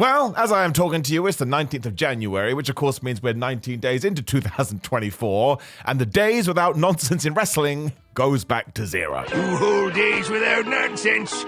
Well, as I am talking to you, it's the 19th of January, which of course means we're 19 days into 2024, and the days without nonsense in wrestling goes back to zero. 2 whole days without nonsense.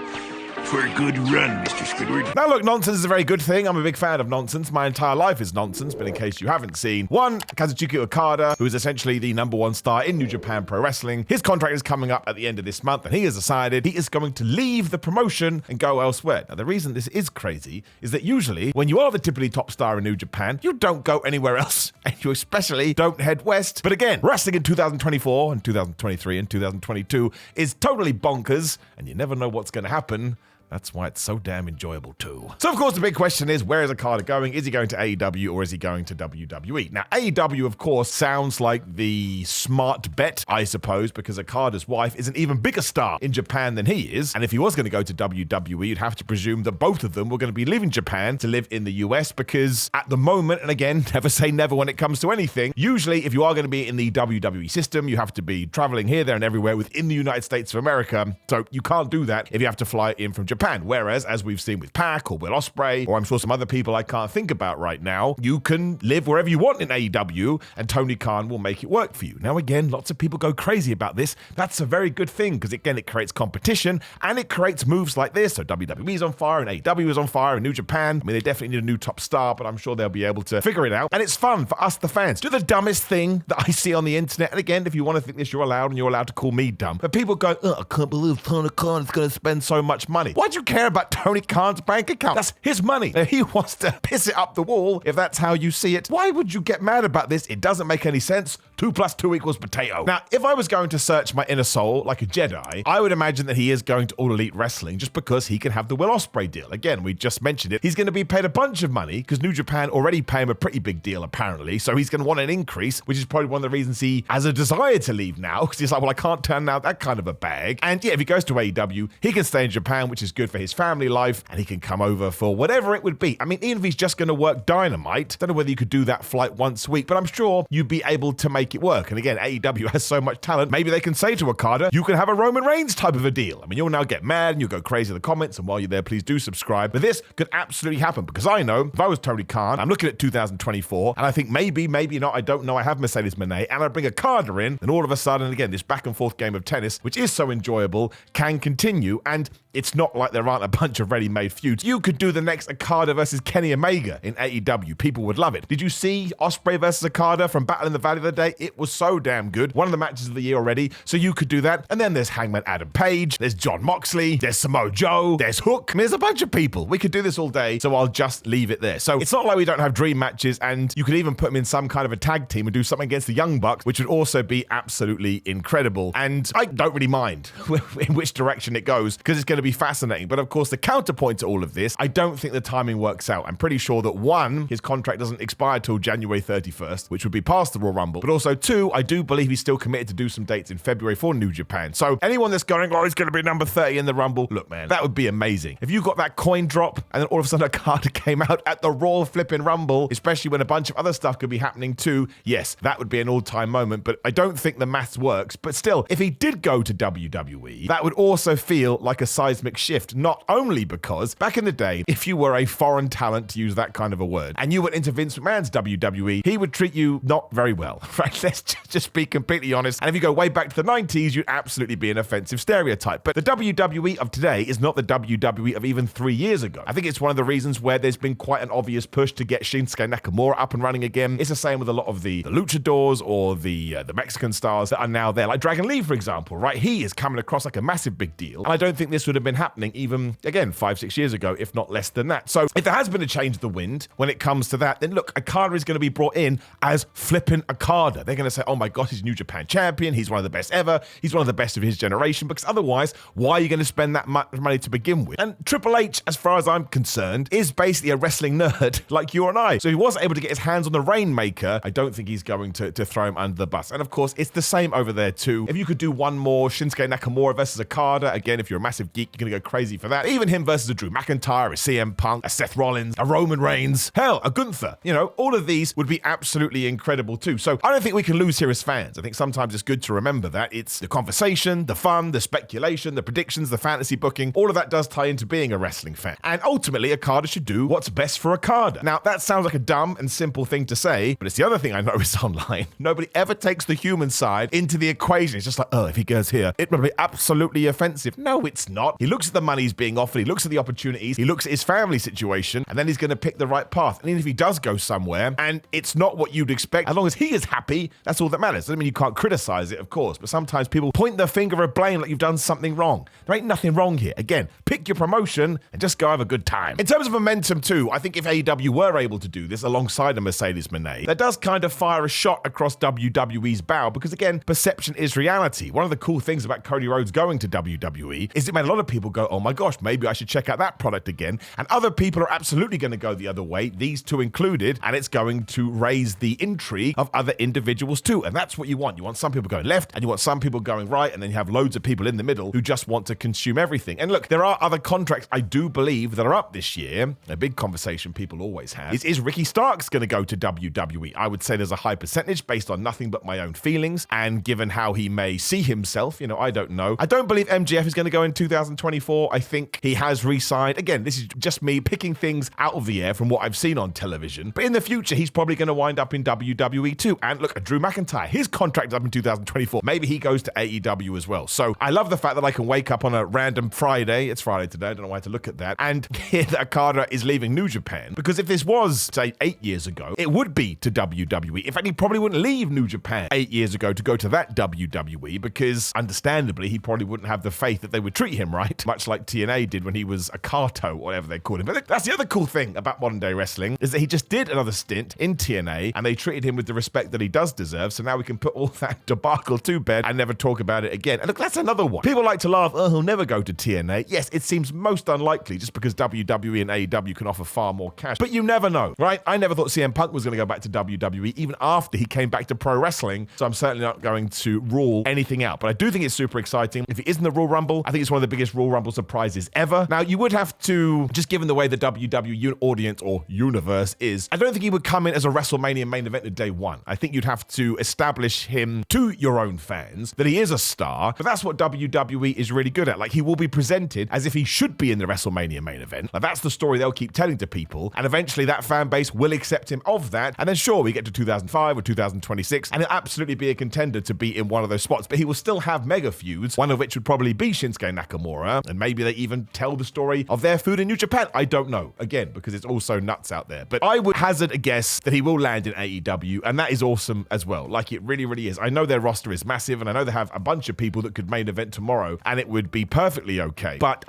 For a good run, Mr. Squidward. Now look, nonsense is a very good thing. I'm a big fan of nonsense. My entire life is nonsense, but in case you haven't seen, one, Kazuchika Okada, who is essentially the #1 star in New Japan Pro Wrestling, his contract is coming up at the end of this month, and he has decided he is going to leave the promotion and go elsewhere. Now the reason this is crazy is that usually, when you are the typically top star in New Japan, you don't go anywhere else, and you especially don't head west. But again, wrestling in 2024 and 2023 and 2022 is totally bonkers, and you never know what's going to happen. That's why it's so damn enjoyable too. So of course the big question is, where is Okada going? Is he going to AEW or is he going to WWE? Now AEW of course sounds like the smart bet, I suppose, because Okada's wife is an even bigger star in Japan than he is. And if he was going to go to WWE, you'd have to presume that both of them were going to be leaving Japan to live in the US, because at the moment, and again, never say never when it comes to anything, usually if you are going to be in the WWE system, you have to be traveling here, there and everywhere within the United States of America. So you can't do that if you have to fly in from Japan. Whereas, as we've seen with Pac or Will Ospreay, or I'm sure some other people I can't think about right now, you can live wherever you want in AEW, and Tony Khan will make it work for you. Now again, lots of people go crazy about this. That's a very good thing, because again, it creates competition, and it creates moves like this. So WWE's on fire, and AEW is on fire, and New Japan, I mean, they definitely need a new top star, but I'm sure they'll be able to figure it out. And it's fun for us, the fans. Do the dumbest thing that I see on the internet, and again, if you want to think this, you're allowed, and you're allowed to call me dumb. But people go, oh, I can't believe Tony Khan is going to spend so much money. Why do you care about Tony Khan's bank account? That's his money. If he wants to piss it up the wall, if that's how you see it, why would you get mad about this? It doesn't make any sense. 2 + 2 = potato. Now, if I was going to search my inner soul like a Jedi, I would imagine that he is going to All Elite Wrestling just because he can have the Will Ospreay deal. Again, we just mentioned it. He's going to be paid a bunch of money because New Japan already pay him a pretty big deal, apparently. So he's going to want an increase, which is probably one of the reasons he has a desire to leave now, because he's like, well, I can't turn down that kind of a bag. And yeah, if he goes to AEW, he can stay in Japan, which is good for his family life, and he can come over for whatever it would be. I mean, even if he's just going to work Dynamite, don't know whether you could do that flight once a week, but I'm sure you'd be able to make it work. And again, AEW has so much talent, maybe they can say to Okada, you can have a Roman Reigns type of a deal. I mean, you'll now get mad and you'll go crazy in the comments, and while you're there, please do subscribe. But this could absolutely happen, because I know if I was Tony Khan, I'm looking at 2024, and I think maybe not, I don't know, I have Mercedes Moné, and I bring Okada in, and all of a sudden, again, this back and forth game of tennis, which is so enjoyable, can continue. And it's not like there aren't a bunch of ready-made feuds. You could do the next Okada versus Kenny Omega in AEW. People would love it. Did you see Ospreay versus Okada from Battle in the Valley the other day? It was so damn good. One of the matches of the year already. So you could do that. And then there's Hangman Adam Page. There's Jon Moxley. There's Samoa Joe. There's Hook. I mean, there's a bunch of people. We could do this all day, so I'll just leave it there. So it's not like we don't have dream matches, and you could even put them in some kind of a tag team and do something against the Young Bucks, which would also be absolutely incredible. And I don't really mind in which direction it goes, because it's going to be fascinating. But of course, the counterpoint to all of this, I don't think the timing works out. I'm pretty sure that one, his contract doesn't expire till January 31st, which would be past the Royal Rumble. But also two, I do believe he's still committed to do some dates in February for New Japan. So anyone that's going, oh, he's going to be number 30 in the Rumble, look, man, that would be amazing. If you got that coin drop and then all of a sudden Okada came out at the Royal flipping Rumble, especially when a bunch of other stuff could be happening too, yes, that would be an all-time moment. But I don't think the maths works. But still, if he did go to WWE, that would also feel like a seismic shift, not only because back in the day, if you were a foreign talent, to use that kind of a word, and you went into Vince McMahon's WWE, he would treat you not very well, right? Let's just be completely honest. And if you go way back to the 90s, you'd absolutely be an offensive stereotype. But the WWE of today is not the WWE of even 3 years ago. I think it's one of the reasons where there's been quite an obvious push to get Shinsuke Nakamura up and running again. It's the same with a lot of the luchadors or the Mexican stars that are now there, like Dragon Lee, for example, right? He is coming across like a massive big deal. And I don't think this would have been happening even, again, 5-6 years ago, if not less than that. So if there has been a change of the wind when it comes to that, then look, Okada is going to be brought in as flipping Okada. They're going to say, oh my gosh, he's New Japan champion. He's one of the best ever. He's one of the best of his generation, because otherwise, why are you going to spend that much money to begin with? And Triple H, as far as I'm concerned, is basically a wrestling nerd like you and I. So if he was able to get his hands on the Rainmaker, I don't think he's going to throw him under the bus. And of course, it's the same over there too. If you could do one more Shinsuke Nakamura versus Okada, again, if you're a massive geek, you're going to go crazy for that. Even him versus a Drew McIntyre, a CM Punk, a Seth Rollins, a Roman Reigns, hell, a Gunther. You know, all of these would be absolutely incredible too. So I don't think think we can lose here as fans. I think sometimes it's good to remember that it's the conversation, the fun, the speculation, the predictions, the fantasy booking, all of that does tie into being a wrestling fan. And ultimately, Okada should do what's best for Okada. Now, that sounds like a dumb and simple thing to say, but it's the other thing I notice online. Nobody ever takes the human side into the equation. It's just like, oh, if he goes here, it will be absolutely offensive. No, it's not. He looks at the money he's being offered, he looks at the opportunities, he looks at his family situation, and then he's going to pick the right path. And even if he does go somewhere and it's not what you'd expect, as long as he is happy, that's all that matters. Doesn't mean you can't criticize it, of course, but sometimes people point their finger of blame like you've done something wrong. There ain't nothing wrong here. Again, pick your promotion and just go have a good time. In terms of momentum too, I think if AEW were able to do this alongside a Mercedes Moné, that does kind of fire a shot across WWE's bow because again, perception is reality. One of the cool things about Cody Rhodes going to WWE is it made a lot of people go, oh my gosh, maybe I should check out that product again. And other people are absolutely going to go the other way, these two included, and it's going to raise the intrigue of other individuals too. And that's what you want. You want some people going left and you want some people going right, and then you have loads of people in the middle who just want to consume everything. And look, there are other contracts I do believe that are up this year. A big conversation people always have is Ricky Starks going to go to WWE? I would say there's a high percentage based on nothing but my own feelings, and given how he may see himself, I don't know. I don't believe MJF is going to go in 2024. I think he has re-signed. Again, this is just me picking things out of the air from what I've seen on television. But in the future, he's probably going to wind up in WWE too. And look, Drew McIntyre, his contract's up in 2024. Maybe he goes to AEW as well. So I love the fact that I can wake up on a random Friday, it's Friday today, I don't know why to look at that, and hear that Okada is leaving New Japan. Because if this was, say, 8 years ago, it would be to WWE. In fact, he probably wouldn't leave New Japan 8 years ago to go to that WWE because, understandably, he probably wouldn't have the faith that they would treat him right, much like TNA did when he was a Kato, whatever they called him. But that's the other cool thing about modern day wrestling, is that he just did another stint in TNA and they treated him with the respect that he does deserve. So now we can put all that debacle to bed and never talk about it again. And look, that's another one. People like to laugh, oh, he'll never go to TNA. Yes, it seems most unlikely just because WWE and AEW can offer far more cash. But you never know, right? I never thought CM Punk was going to go back to WWE even after he came back to pro wrestling. So I'm certainly not going to rule anything out. But I do think it's super exciting. If it isn't the Royal Rumble, I think it's one of the biggest Royal Rumble surprises ever. Now, you would have to, just given the way the WWE audience or universe is, I don't think he would come in as a WrestleMania main event at day one. I think you'd have to establish him to your own fans that he is a star, but that's what WWE is really good at. Like, he will be presented as if he should be in the WrestleMania main event. Like, that's the story they'll keep telling to people, and eventually that fan base will accept him of that, and then sure, we get to 2005 or 2026, and he'll absolutely be a contender to be in one of those spots, but he will still have mega feuds, one of which would probably be Shinsuke Nakamura, and maybe they even tell the story of their feud in New Japan. I don't know, again, because it's also nuts out there, but I would hazard a guess that he will land in AEW, and that is awesome as well. Like, it really, really is. I know their roster is massive, and I know they have a bunch of people that could main event tomorrow, and it would be perfectly okay, but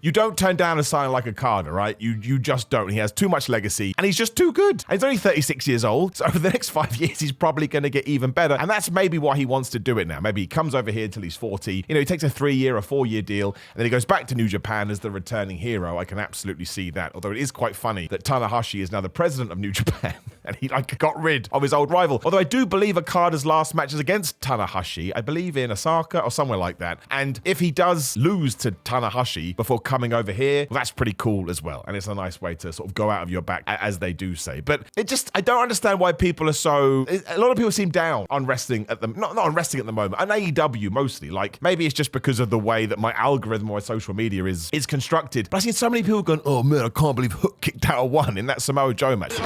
you don't turn down a sign like Okada, right? You just don't. He has too much legacy, and he's just too good. And he's only 36 years old, so over the next 5 years, he's probably going to get even better, and that's maybe why he wants to do it now. Maybe he comes over here till he's 40, he takes a 3-year or 4-year deal, and then he goes back to New Japan as the returning hero. I can absolutely see that, although it is quite funny that Tanahashi is now the president of New Japan, and he got rid of his old rival. Although I do believe Okada's last match is against Tanahashi, I believe in Osaka or somewhere like that, and if he does lose to Tanahashi before coming over here, well, that's pretty cool as well, and it's a nice way to sort of go out of your back, as they do say. But I don't understand why people are so, a lot of people seem down on wrestling at the, not on wrestling at the moment, on AEW mostly. Like, maybe it's just because of the way that my algorithm or social media is constructed, but I've seen so many people going, oh man, I can't believe Hook kicked out of 1 in that Samoa Joe match.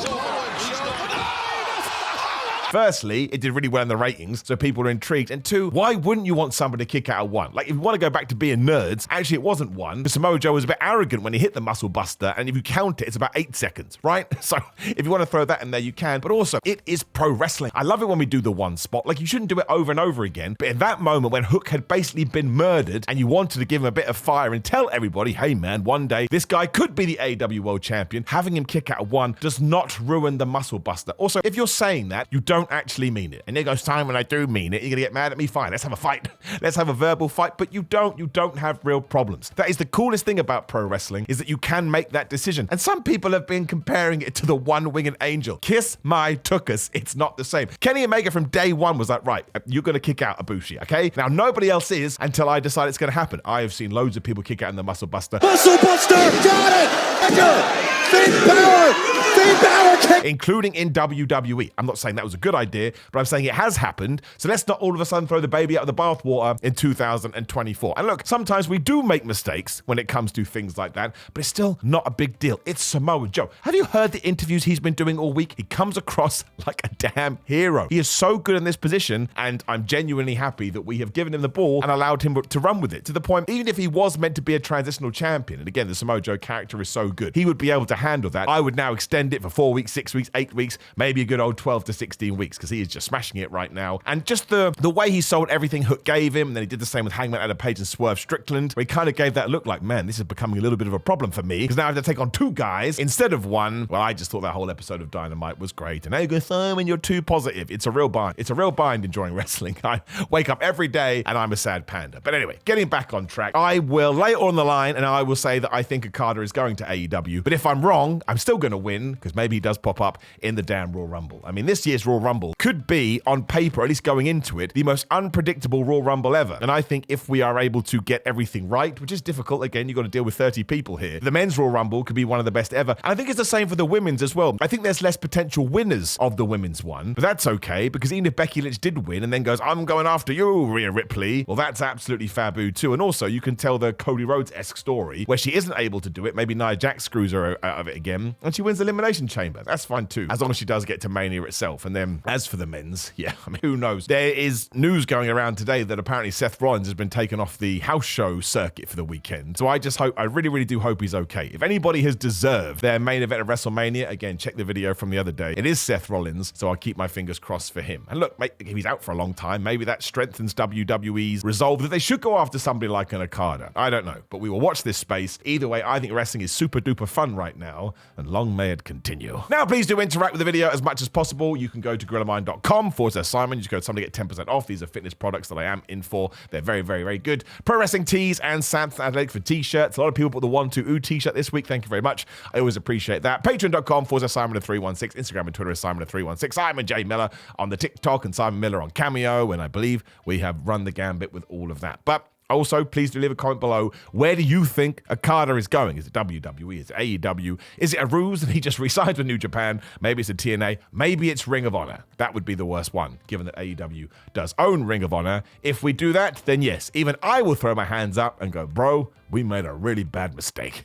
Firstly, it did really well in the ratings, so people are intrigued. And 2, why wouldn't you want somebody to kick out of 1? Like, if you want to go back to being nerds, actually it wasn't 1. Samoa Joe was a bit arrogant when he hit the muscle buster, and if you count it, it's about 8 seconds, right? So if you want to throw that in there, you can. But also, it is pro wrestling. I love it when we do the one spot. Like, you shouldn't do it over and over again. But in that moment when Hook had basically been murdered, and you wanted to give him a bit of fire and tell everybody, hey man, one day this guy could be the AEW World Champion, having him kick out of 1 does not ruin the muscle buster. Also, if you're saying that, you don't actually mean it. And there goes time when I do mean it. You're gonna get mad at me? Fine, let's have a fight. Let's have a verbal fight. But you don't have real problems. That is the coolest thing about pro wrestling, is that you can make that decision. And some people have been comparing it to the one-winged angel. Kiss my tuchus. It's not the same. Kenny Omega from day one was like, right, you're gonna kick out Ibushi, okay? Now nobody else is until I decide it's gonna happen. I have seen loads of people kick out in the muscle buster. Muscle buster! Got it! Finn Balor! Finn Balor kick including in WWE. I'm not saying that was a good idea, but I'm saying it has happened. So let's not all of a sudden throw the baby out of the bathwater in 2024. And look, sometimes we do make mistakes when it comes to things like that, but it's still not a big deal. It's Samoa Joe. Have you heard the interviews he's been doing all week? He comes across like a damn hero. He is so good in this position, and I'm genuinely happy that we have given him the ball and allowed him to run with it, to the point, even if he was meant to be a transitional champion, and again, the Samoa Joe character is so good, he would be able to handle that. I would now extend it for 4 weeks, 6 weeks, 8 weeks, maybe a good old 12 to 16 weeks, because he is just smashing it right now. And just the way he sold everything Hook gave him, and then he did the same with Hangman Adam Page and Swerve Strickland, where he kind of gave that look like, man, this is becoming a little bit of a problem for me, because now I have to take on 2 guys instead of 1. Well, I just thought that whole episode of Dynamite was great. And now you go, Simon, you're too positive. It's a real bind. It's a real bind enjoying wrestling. I wake up every day and I'm a sad panda. But anyway, getting back on track, I will lay it on the line and I will say that I think Okada is going to AEW. But if I'm wrong, I'm still going to win, because maybe he does pop up in the damn Royal Rumble. I mean, this year's Royal Rumble could be, on paper, at least going into it, the most unpredictable Royal Rumble ever. And I think if we are able to get everything right, which is difficult, again, you've got to deal with 30 people here, the men's Royal Rumble could be one of the best ever. And I think it's the same for the women's as well. I think there's less potential winners of the women's one, but that's okay, because even if Becky Lynch did win and then goes, I'm going after you, Rhea Ripley, well, that's absolutely fabu too. And also, you can tell the Cody Rhodes-esque story where she isn't able to do it. Maybe Nia Jax screws her out of it again, and she wins the Elimination Chamber. That's fine too, as long as she does get to Mania itself. And then, as for the men's, yeah, I mean, who knows? There is news going around today that apparently Seth Rollins has been taken off the house show circuit for the weekend. So I just hope, I really, really do hope he's okay. If anybody has deserved their main event of WrestleMania, again, check the video from the other day. It is Seth Rollins, so I'll keep my fingers crossed for him. And look, mate, if he's out for a long time, maybe that strengthens WWE's resolve that they should go after somebody like an Okada. I don't know, but we will watch this space. Either way, I think wrestling is super duper fun right now, and long may it continue. Now, please do interact with the video as much as possible. You can go to GorillaMind.com/Simon. Just go to something to get 10% off. These are fitness products that I am in for. They're very, very, very good. Pro Wrestling Tees and Samson Athletic for t-shirts. A lot of people put the 1-2-oo t-shirt this week. Thank you very much. I always appreciate that. Patreon.com/Simon316. Instagram and Twitter is Simon316. Simon J. Miller on the TikTok and Simon Miller on Cameo. And I believe we have run the gambit with all of that. But also, please do leave a comment below. Where do you think Okada is going? Is it WWE? Is it AEW? Is it a ruse and he just re-signed with New Japan? Maybe it's a TNA. Maybe it's Ring of Honor. That would be the worst one, given that AEW does own Ring of Honor. If we do that, then yes, even I will throw my hands up and go, bro, we made a really bad mistake.